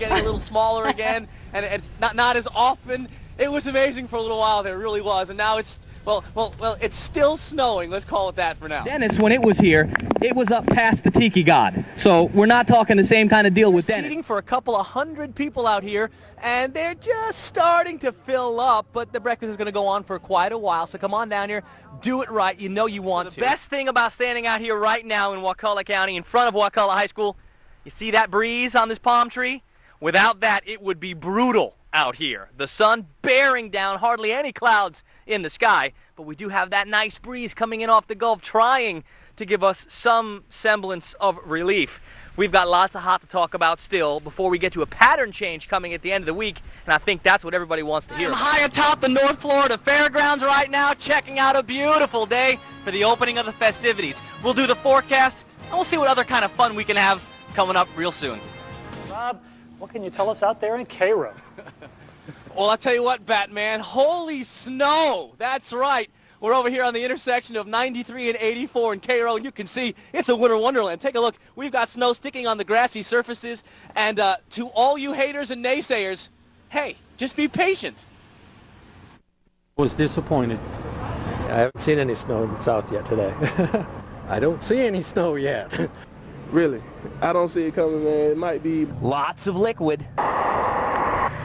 getting a little smaller again, and it's not as often. It was amazing for a little while there, it really was, and now it's, well, it's still snowing. Let's call it that for now. Dennis, when it was here, it was up past the Tiki God. So we're not talking the same kind of deal with Dennis. Seating for a couple of hundred people out here, and they're just starting to fill up, but the breakfast is going to go on for quite a while, so come on down here, do it right. You know you want to. The best thing about standing out here right now in Wakulla County, in front of Wakulla High School, you see that breeze on this palm tree? Without that, it would be brutal out here. The sun bearing down, hardly any clouds in the sky, but we do have that nice breeze coming in off the Gulf, trying to give us some semblance of relief. We've got lots of hot to talk about still before we get to a pattern change coming at the end of the week, and I think that's what everybody wants to hear. I'm high atop the North Florida Fairgrounds right now, checking out a beautiful day for the opening of the festivities. We'll do the forecast, and we'll see what other kind of fun we can have coming up real soon. Rob, what can you tell us out there in Cairo? Well, I'll tell you what, Batman, holy snow! That's right. We're over here on the intersection of 93 and 84 in Cairo, and you can see it's a winter wonderland. Take a look. We've got snow sticking on the grassy surfaces, and to all you haters and naysayers, hey, just be patient. Was disappointed. I haven't seen any snow in the south yet today. I don't see any snow yet. Really, I don't see it coming, man. It might be Lots of liquid.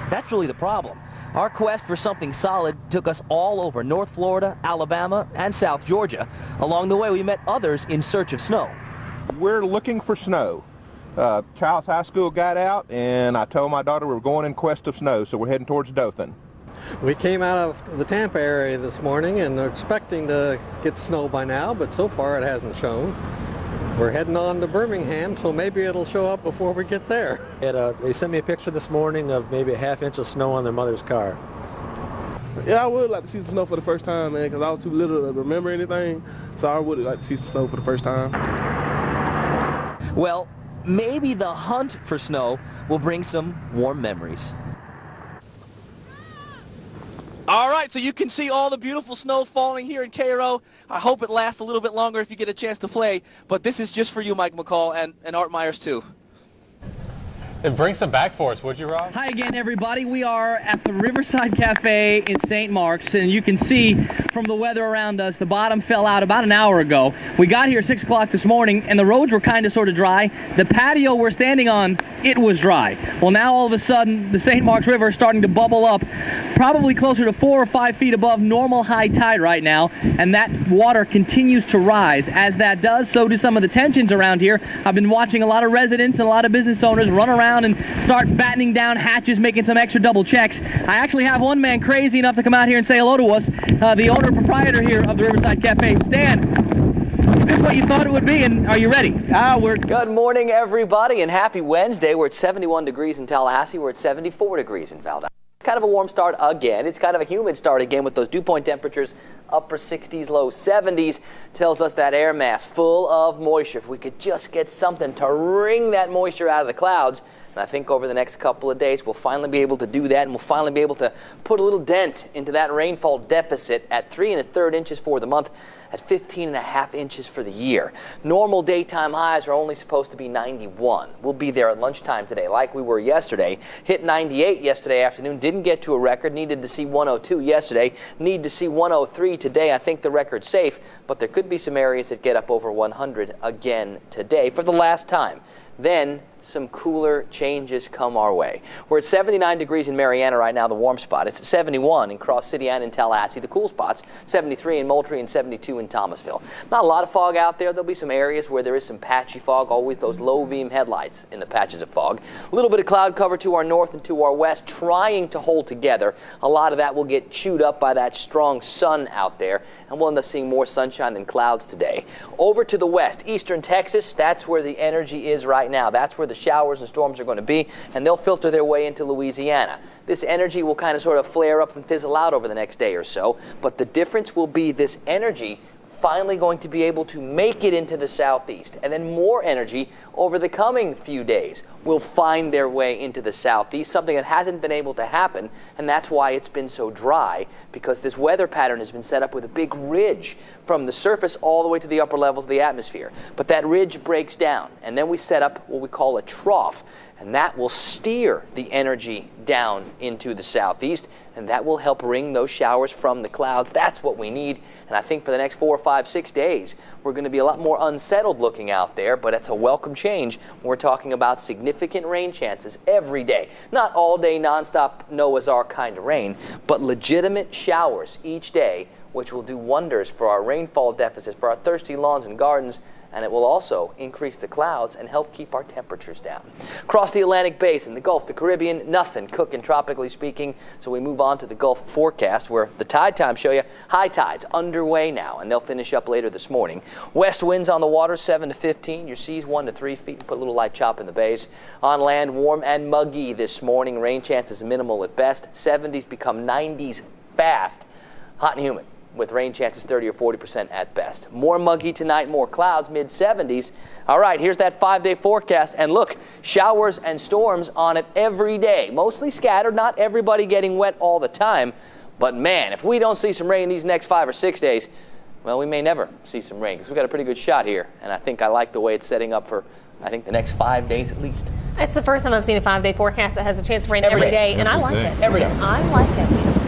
That's really the problem. Our quest for something solid took us all over North Florida, Alabama, and South Georgia. Along the way, we met others in search of snow. We're looking for snow. Child's High School got out, and I told my daughter we were going in quest of snow, so we're heading towards Dothan. We came out of the Tampa area this morning and are expecting to get snow by now, but so far it hasn't shown. We're heading on to Birmingham, so maybe it'll show up before we get there. They sent me a picture this morning of maybe a half-inch of snow on their mother's car. Yeah, I would like to see some snow for the first time, man, because I was too little to remember anything. So I would like to see some snow for the first time. Well, maybe the hunt for snow will bring some warm memories. All right, so you can see all the beautiful snow falling here in Cairo. I hope it lasts a little bit longer if you get a chance to play. But this is just for you, Mike McCall, and Art Myers, too. And bring some back for us, would you, Rob? Hi again, everybody. We are at the Riverside Cafe in St. Mark's, and you can see from the weather around us, the bottom fell out about an hour ago. We got here 6 o'clock this morning, and the roads were kind of sort of dry. The patio we're standing on, it was dry. Well, now all of a sudden, the St. Mark's River is starting to bubble up, probably closer to 4 or 5 feet above normal high tide right now, and that water continues to rise. As that does, so do some of the tensions around here. I've been watching a lot of residents and a lot of business owners run around and start battening down hatches, making some extra double checks. I actually have one man crazy enough to come out here and say hello to us, the owner and proprietor here of the Riverside Cafe. Stan, is this what you thought it would be, and are you ready? Good morning, everybody, and happy Wednesday. We're at 71 degrees in Tallahassee. We're at 74 degrees in Valdosta. Kind of a warm start again. It's kind of a humid start again with those dew point temperatures upper 60s, low 70s. Tells us that air mass full of moisture. If we could just get something to wring that moisture out of the clouds, and I think over the next couple of days we'll finally be able to do that, and we'll finally be able to put a little dent into that rainfall deficit at 3 1/3 inches for the month, at 15 1/2 inches for the year. Normal daytime highs are only supposed to be 91. We'll be there at lunchtime today like we were yesterday. Hit 98 yesterday afternoon, didn't get to a record, needed to see 102 yesterday, need to see 103 today. I think the record's safe, but there could be some areas that get up over 100 again today for the last time. Then some cooler changes come our way. We're at 79 degrees in Marianna right now, the warm spot. It's at 71 in Cross City and in Tallahassee, the cool spots. 73 in Moultrie and 72 in Thomasville. Not a lot of fog out there. There'll be some areas where there is some patchy fog, always those low beam headlights in the patches of fog. A little bit of cloud cover to our north and to our west, trying to hold together. A lot of that will get chewed up by that strong sun out there, and we'll end up seeing more sunshine than clouds today. Over to the west, eastern Texas, that's where the energy is right now. That's where the showers and storms are going to be, and they'll filter their way into Louisiana. This energy will kind of sort of flare up and fizzle out over the next day or so, but the difference will be this energy finally going to be able to make it into the southeast, and then more energy over the coming few days will find their way into the southeast, something that hasn't been able to happen, and that's why it's been so dry, because this weather pattern has been set up with a big ridge from the surface all the way to the upper levels of the atmosphere. But that ridge breaks down, and then we set up what we call a trough, and that will steer the energy down into the southeast, and that will help wring those showers from the clouds. That's what we need, and I think for the next 4, 5, 6 days, we're going to be a lot more unsettled looking out there, but it's a welcome change. We're talking about significant rain chances every day. Not all day, nonstop Noah's Ark kind of rain, but legitimate showers each day, which will do wonders for our rainfall deficits, for our thirsty lawns and gardens, and it will also increase the clouds and help keep our temperatures down. Across the Atlantic Basin, the Gulf, the Caribbean, nothing cooking tropically speaking, so we move on to the Gulf forecast where the tide times show you high tides underway now, and they'll finish up later this morning. West winds on the water 7 to 15, your seas 1 to 3 feet, put a little light chop in the bays. On land, warm and muggy this morning, rain chances minimal at best, 70s become 90s fast, hot and humid, with rain chances 30 or 40% at best. More muggy tonight, more clouds, mid-70s. All right, here's that 5-day forecast. And look, showers and storms on it every day. Mostly scattered, not everybody getting wet all the time. But man, if we don't see some rain these next 5 or 6 days, well, we may never see some rain because we've got a pretty good shot here. And I think I like the way it's setting up for, I think, the next 5 days at least. It's the first time I've seen a 5-day forecast that has a chance of rain every day, and I like it. Every day. I like it.